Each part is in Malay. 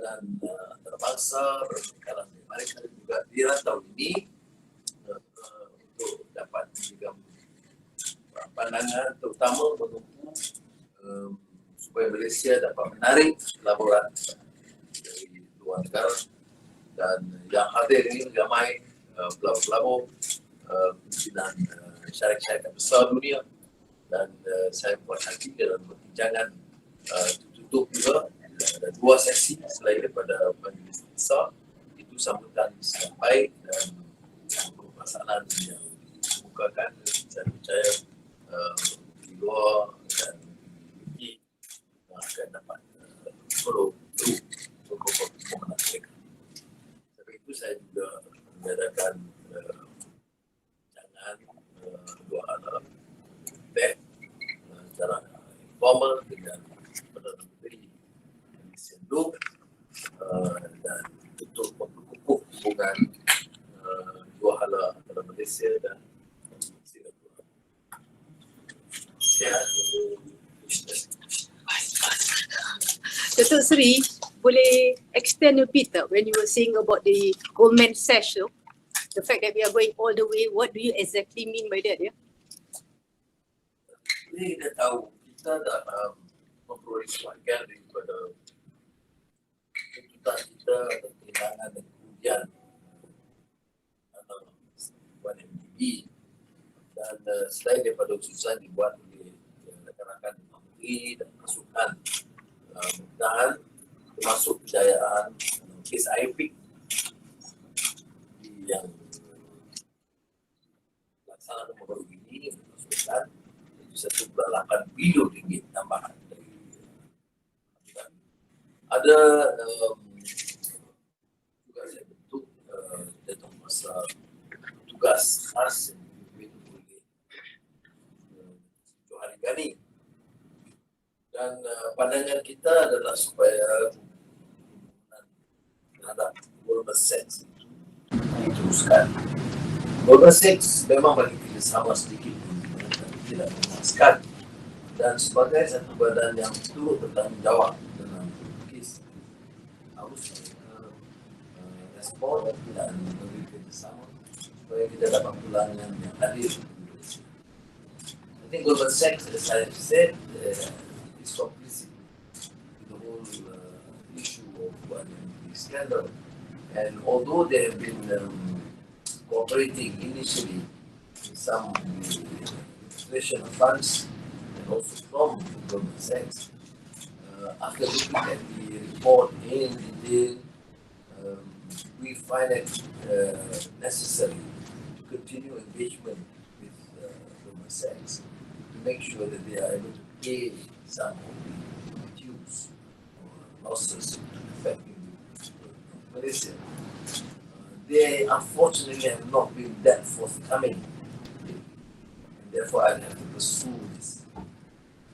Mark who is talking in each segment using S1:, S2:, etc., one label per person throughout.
S1: badan antarabangsa, berkalangan mereka juga di rantau ini untuk dapat menjaga pandangan, terutama menunggu supaya Malaysia dapat menarik laporan dari luar negara. Dan yang hadir ini ramai pelabur-pelabur, pimpinan syarikat besar dunia, dan saya buat hati dalam perbincangan tertutup juga. Ada 2 sesi selain daripada majlis besar, itu sambutan sangat baik dan permasalahan yang dikemukakan, saya percaya di luar dan di akan dapat follow through permohonan mereka. Sebab itu saya juga mengadakan jangan 2 hal secara informal dengan Perdana Menteri Sidang dan untuk memperkukuh hubungan 2 hala antara Malaysia dan Singapura.
S2: Dato Seri, boleh extend a bit when you were saying about the Goldman Sachs, the fact that we are going all the way, what do you exactly mean by that? Yeah?
S1: Ini kita tahu, kita dah memperoleh sebahagian daripada tuntutan kita atau kehilangan dan kemudian MDB, dan selain daripada khususan dibuat oleh rakan-rakan Menteri dan pasukan mudah-mudahan termasuk kejayaan kes IPIC yang pelaksanaan baru ini masukkan itu 1.8 bilion ringgit tambahan dari ada juga saya bentuk tentang masa tugas khas yang dipimpin oleh Johari Gani, dan pandangan kita adalah supaya terhadap Goldman Sachs itu diteruskan. Goldman Sachs memang bagi kita sama sedikit tapi tidak memuaskan, dan sebagai satu badan yang turut bertanggungjawab dalam kes harus respon dan beri kerjasama supaya kita dapat pulangan yang adil. I think Goldman Sachs, as I said, is complicit in the whole issue of the scandal, and although they have been cooperating initially in some administration of funds and also from Goldman Sachs, after looking at the report in detail, we find it necessary to continue engagement with Goldman Sachs to make sure that they are able to pay some of the dues or losses affecting Malaysia. They unfortunately have not been that forthcoming, and therefore I have to pursue this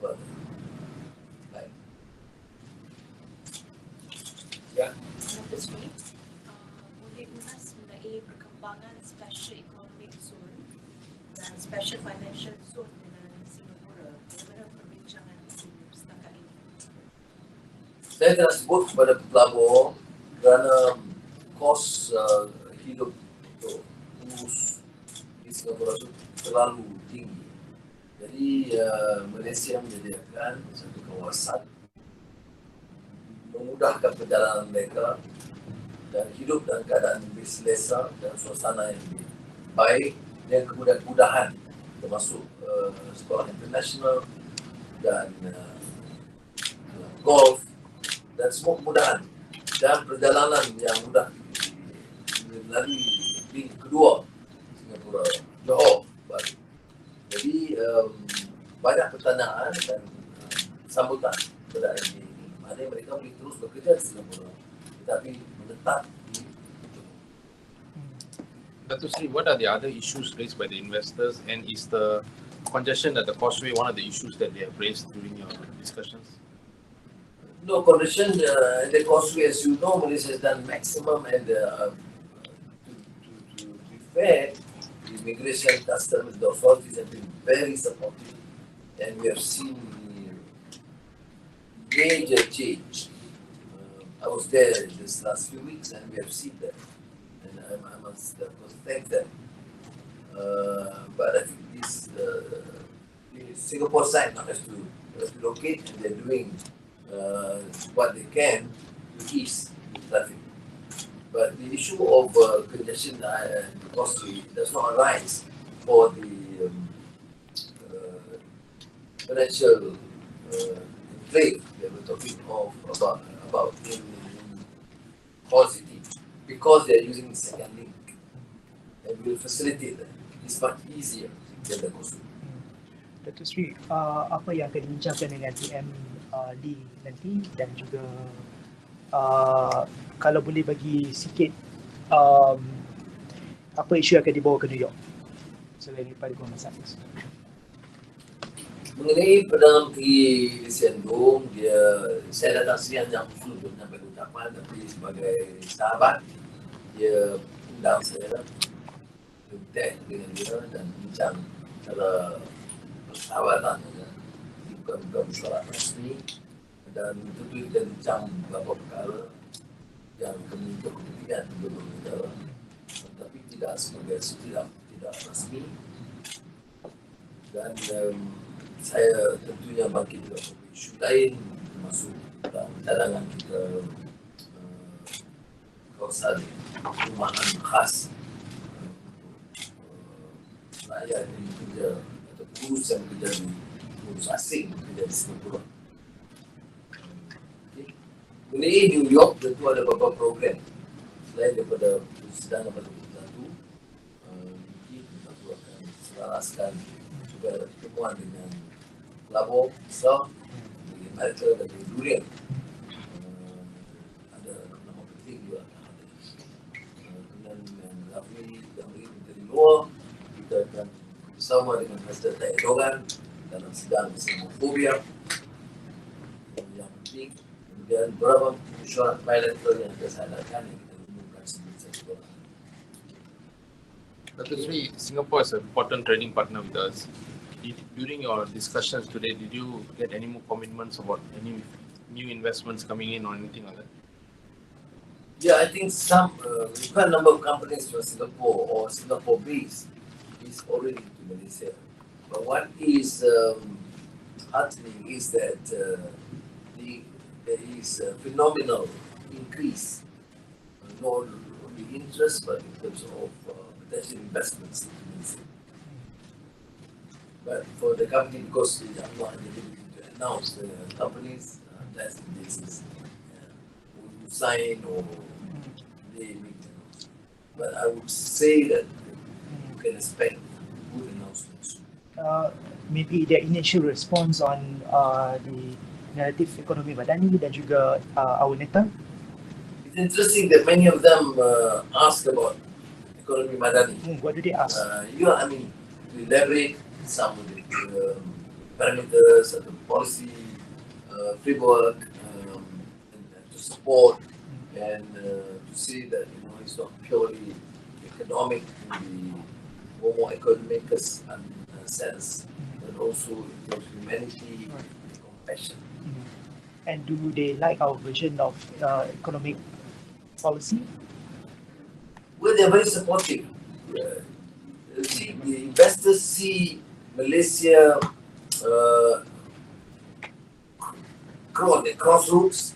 S1: further. Right. Yeah.
S3: Boleh ulas mengenai perkembangan Special Economic Zone dan Special Financial Zone dengan Singapura? Bagaimana perbincangan itu setakat ini?
S1: Saya telah sebut kepada pelabur kerana kos hidup untuk urus di Singapura itu terlalu tinggi. Jadi Malaysia menyediakan satu kawasan memudahkan perjalanan mereka dan hidup dalam keadaan lebih selesa dan suasana yang lebih baik dan kemudahan termasuk sekolah internasional dan golf dan semua kemudahan dan perjalanan yang mudah melalui link kedua Singapura, Johor, Bali. Jadi banyak pertanyaan dan sambutan kepada ini. Mana mereka boleh terus bekerja di Singapura tetapi menetap di Johor.
S4: Dato Seri, what are the other issues raised by the investors, and is the congestion at the causeway one of the issues that they have raised during your discussions?
S1: No condition in the causeway, as you know, Malaysia has done maximum, and to be fair, the immigration customs, the authorities have been very supportive, and we have seen major change I was there this last few weeks and we have seen that. And I must thank them. But I think this the Singapore side now has to locate and they're doing what they can to ease the traffic. But the issue of congestion and costly does not arise for the financial trade that we're talking of about in positive, because they're using the second link and will facilitate that. It's much easier than the cost.
S5: Dato Seri, apa yang akan dibincangkan dengan PM Lee nanti, dan juga kalau boleh bagi sikit apa isu yang akan dibawa ke New York selain daripada Goldman Sachs?
S1: Mengenai Perdana Menteri di Sidang, saya datang sini hanya khusus untuk menyampaikan ucapan, tapi sebagai sahabat, dia undang saya bertemu dengan dia dan bincang secara persahabatan, bukan mesyuarat rasmi, dan tentu kita bincang beberapa perkara yang menunjuk kepentingan untuk negara, tapi tidak sebagai tidak rasmi. Dan saya tentunya bangkit beberapa isu lain, termasuk cadangan kita kawasan perumahan khas rakyat yang bekerja atau kurus yang bekerja di kurus asing bekerja di Singapura. Mengenai New York, tentu ada beberapa program selain daripada Sidang pada Dato. Kita akan selaraskan juga pertemuan dengan Labor, Islam, dari Amerika dan dari dunia. Ada nama penting juga. Dengan Menteri luar, kita akan bersama dengan Presiden Erdogan dalam sidang Singapura yang penting. Kemudian beberapa mesyuarat bilateral yang kita adakan yang kita umumkan sebelum
S4: Dato Seri, Singapore is an important trading partner with us. During your discussions today, did you get any more commitments about any new investments coming in or anything like that?
S1: Yeah, I think some quite a number of companies from Singapore or Singapore-based is already to Malaysia. But what is heartening is that there is a phenomenal increase, not only interest but in terms of potential investments. But for the company, because I'm not at the ability to announce the companies, that's the basis. Who sign or they make the announcement. But I would say that you can expect good announcements.
S5: Maybe their initial response on the narrative ekonomi madani dan juga our neta.
S1: It's interesting that many of them ask about economy madani.
S5: What do they ask?
S1: To elaborate some of the parameters of the policy framework to support and to see that it's not purely economic in the more economic sense, but also in terms of humanity and compassion.
S5: And do they like our version of economic policy?
S1: Well, they're very supportive. The investors see Malaysia crossroads,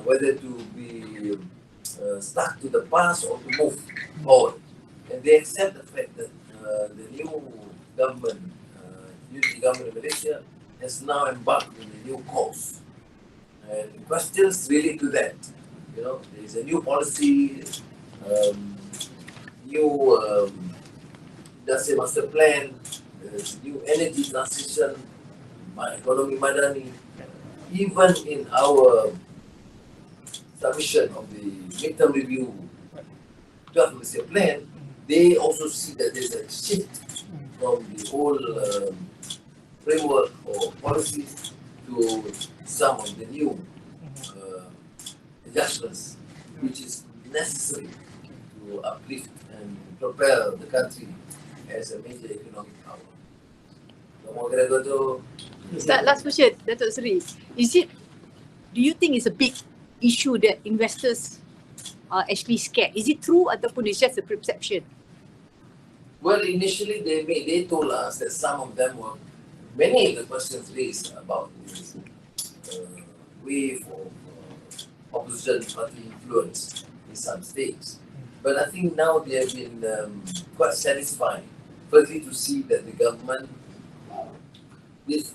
S1: whether to be stuck to the past or to move forward. And they accept the fact that the new government, unity government of Malaysia, has now embarked on a new course. And the questions relate to that. There is a new policy, new industrial master plan, new energy transition, economy madani. Even in our submission of the midterm review draft Malaysia plan, they also see that there's a shift from the whole framework or policies to some of the new adjustments, which is necessary to uplift and propel the country as a major economic power.
S2: Last question, Dato Seri. Do you think it's a big issue that investors are actually scared. Is it true ataupun it's just a perception?
S1: Well, initially they told us that some of them were, many of the questions raised about this wave of opposition party influence in some states. But I think now they have been quite satisfied, firstly to see that the government with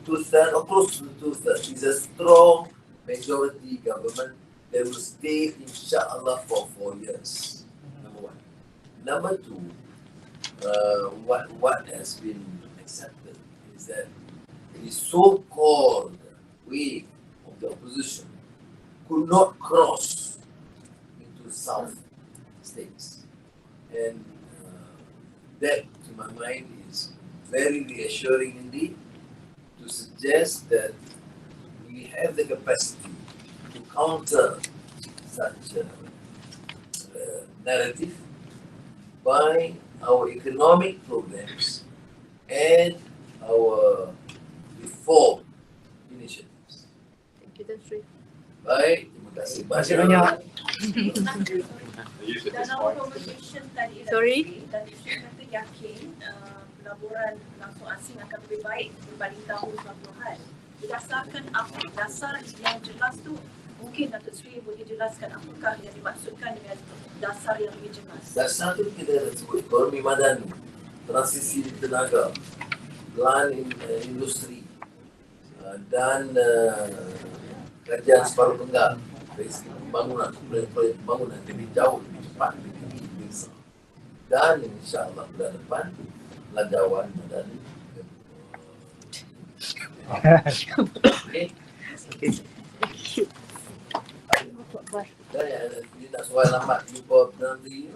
S1: two-thirds or close to two-thirds is a strong majority government that will stay inshallah for 4 years. Number one. Number two, what has been accepted is that the so-called wave of the opposition could not cross into South states. And that, to my mind, is very reassuring indeed to suggest that we have the capacity to counter such a narrative by our economic programs and our reform initiatives.
S2: Thank you, Tan Sri.
S1: Baik, terima kasih
S5: Terima kasih banyak.
S3: Dalam conversation tadi,
S2: Sorry?
S3: Dato Sri kata yakin pelaburan langsung asing akan lebih baik berbanding tahun 90-an. Berdasarkan apa dasar yang jelas tu, mungkin Dato Sri boleh jelaskan apakah yang dimaksudkan dengan dasar yang lebih jelas.
S1: Dasar tu kita sebut ekonomi madani, transisi tenaga, plan industri dan kajian separuh tengah dari segi pembangunan, proyek pembangunan lebih jauh, lebih cepat, lebih besar. Dan insyaAllah bulan depan landawan dan okay.
S2: Thank you.
S1: Dan yang nak soal lambat jumpa Menteri